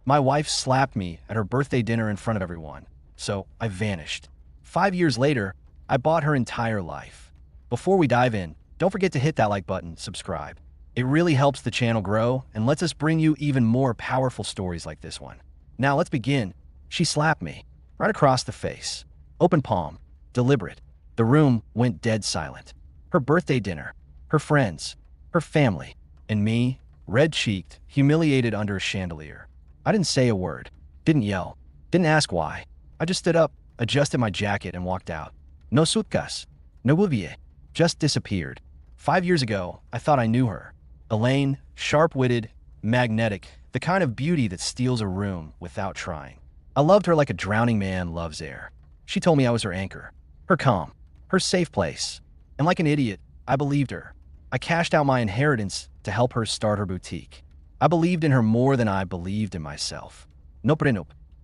My wife slapped me at her birthday dinner in front of everyone, so I vanished. 5 years later, I bought her entire life. Before we dive in, don't forget to hit that like button, subscribe. It really helps the channel grow and lets us bring you even more powerful stories like this one. Now let's begin. She slapped me, right across the face. Open palm, deliberate. The room went dead silent. Her birthday dinner, her friends, her family, and me, red-cheeked, humiliated under a chandelier. I didn't say a word, didn't yell, didn't ask why. I just stood up, adjusted my jacket, and walked out. No sutkas, no bouvier, just disappeared. 5 years ago, I thought I knew her. Elaine, sharp-witted, magnetic, the kind of beauty that steals a room without trying. I loved her like a drowning man loves air. She told me I was her anchor, her calm, her safe place. And like an idiot, I believed her. I cashed out my inheritance to help her start her boutique. I believed in her more than I believed in myself. Nope.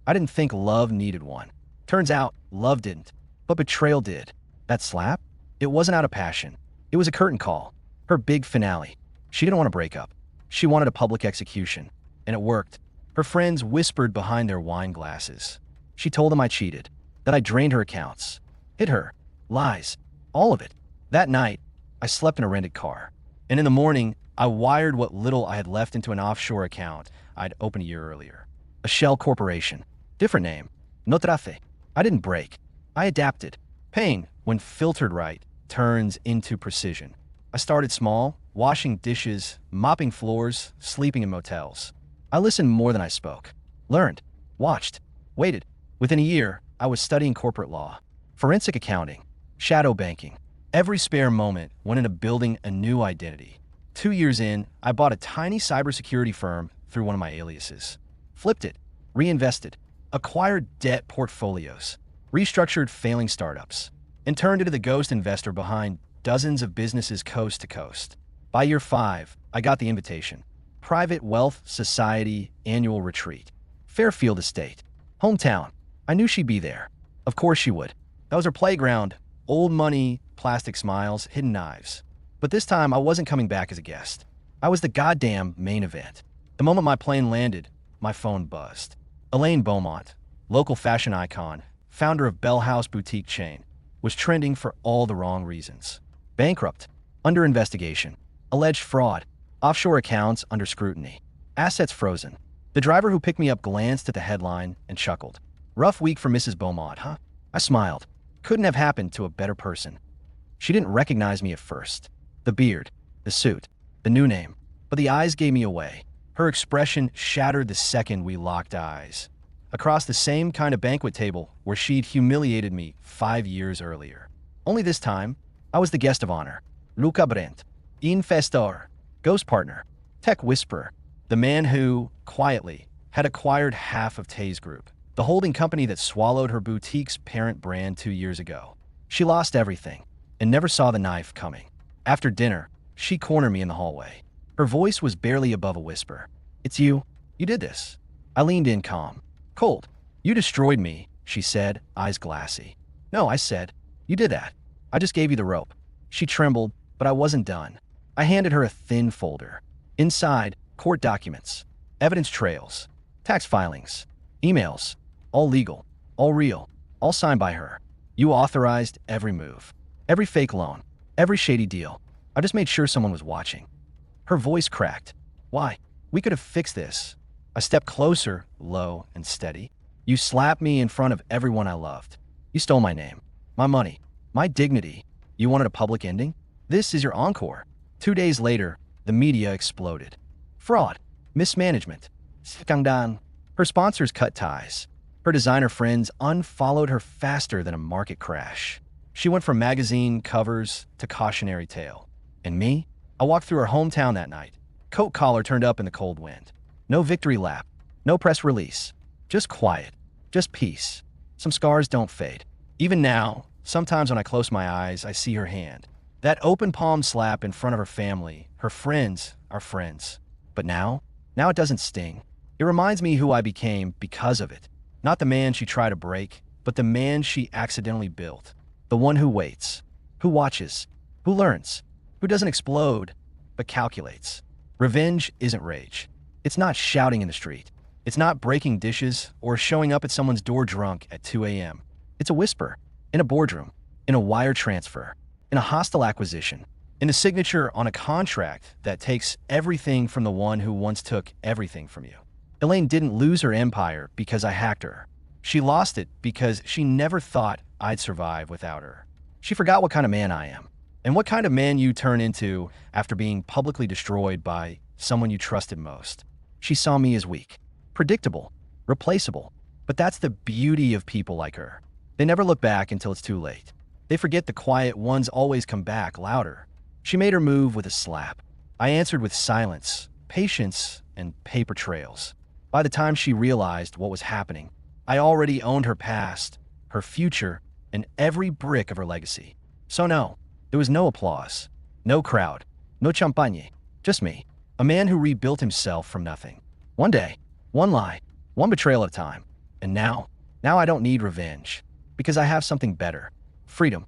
I didn't think love needed one. Turns out, love didn't. But betrayal did. That slap? It wasn't out of passion. It was a curtain call. Her big finale. She didn't want to break up. She wanted a public execution. And it worked. Her friends whispered behind their wine glasses. She told them I cheated, that I drained her accounts, hit her, lies, all of it. That night, I slept in a rented car. And in the morning, I wired what little I had left into an offshore account I'd opened a year earlier. A shell corporation. Different name. No trafe. I didn't break. I adapted. Pain, when filtered right, turns into precision. I started small, washing dishes, mopping floors, sleeping in motels. I listened more than I spoke. Learned. Watched. Waited. Within a year, I was studying corporate law, forensic accounting, shadow banking. Every spare moment went into building a new identity. 2 years in, I bought a tiny cybersecurity firm through one of my aliases. Flipped it, reinvested, acquired debt portfolios, restructured failing startups, and turned into the ghost investor behind dozens of businesses coast to coast. By year 5, I got the invitation. Private Wealth Society Annual Retreat. Fairfield Estate. Hometown. I knew she'd be there. Of course she would. That was her playground. Old money, plastic smiles, hidden knives. But this time, I wasn't coming back as a guest. I was the goddamn main event. The moment my plane landed, my phone buzzed. Elaine Beaumont, local fashion icon, founder of Bell House boutique chain, was trending for all the wrong reasons. Bankrupt, under investigation, alleged fraud, offshore accounts under scrutiny, assets frozen. The driver who picked me up glanced at the headline and chuckled. Rough week for Mrs. Beaumont, huh? I smiled. Couldn't have happened to a better person. She didn't recognize me at first. The beard, the suit, the new name. But the eyes gave me away. Her expression shattered the second we locked eyes. Across the same kind of banquet table where she'd humiliated me 5 years earlier. Only this time, I was the guest of honor. Luca Brent, investor, ghost partner, tech whisperer, the man who, quietly, had acquired half of Tay's Group, the holding company that swallowed her boutique's parent brand 2 years ago. She lost everything and never saw the knife coming. After dinner, she cornered me in the hallway. Her voice was barely above a whisper. It's you. You did this. I leaned in calm. Cold. You destroyed me, she said, eyes glassy. No, I said. You did that. I just gave you the rope. She trembled, but I wasn't done. I handed her a thin folder. Inside, court documents, evidence trails, tax filings, emails, all legal, all real, all signed by her. You authorized every move, every fake loan, every shady deal. I just made sure someone was watching. Her voice cracked. Why? We could have fixed this. I stepped closer, low and steady. You slapped me in front of everyone I loved. You stole my name, my money, my dignity. You wanted a public ending? This is your encore. 2 days later, the media exploded. Fraud, mismanagement, skandal. Her sponsors cut ties. Her designer friends unfollowed her faster than a market crash. She went from magazine covers to cautionary tale. And me? I walked through her hometown that night. Coat collar turned up in the cold wind. No victory lap. No press release. Just quiet. Just peace. Some scars don't fade. Even now, sometimes when I close my eyes, I see her hand. That open palm slap in front of her family, her friends, our friends. But now it doesn't sting. It reminds me who I became because of it. Not the man she tried to break, but the man she accidentally built. The one who waits, who watches, who learns, who doesn't explode, but calculates. Revenge isn't rage. It's not shouting in the street. It's not breaking dishes or showing up at someone's door drunk at 2 a.m. It's a whisper, in a boardroom, in a wire transfer, in a hostile acquisition, in a signature on a contract that takes everything from the one who once took everything from you. Elaine didn't lose her empire because I hacked her. She lost it because she never thought I'd survive without her. She forgot what kind of man I am, and what kind of man you turn into after being publicly destroyed by someone you trusted most. She saw me as weak, predictable, replaceable. But that's the beauty of people like her. They never look back until it's too late. They forget the quiet ones always come back louder. She made her move with a slap. I answered with silence, patience, and paper trails. By the time she realized what was happening, I already owned her past, her future, and every brick of her legacy. So no, there was no applause, no crowd, no champagne, just me, a man who rebuilt himself from nothing. One day, one lie, one betrayal at a time. And now I don't need revenge, because I have something better: freedom.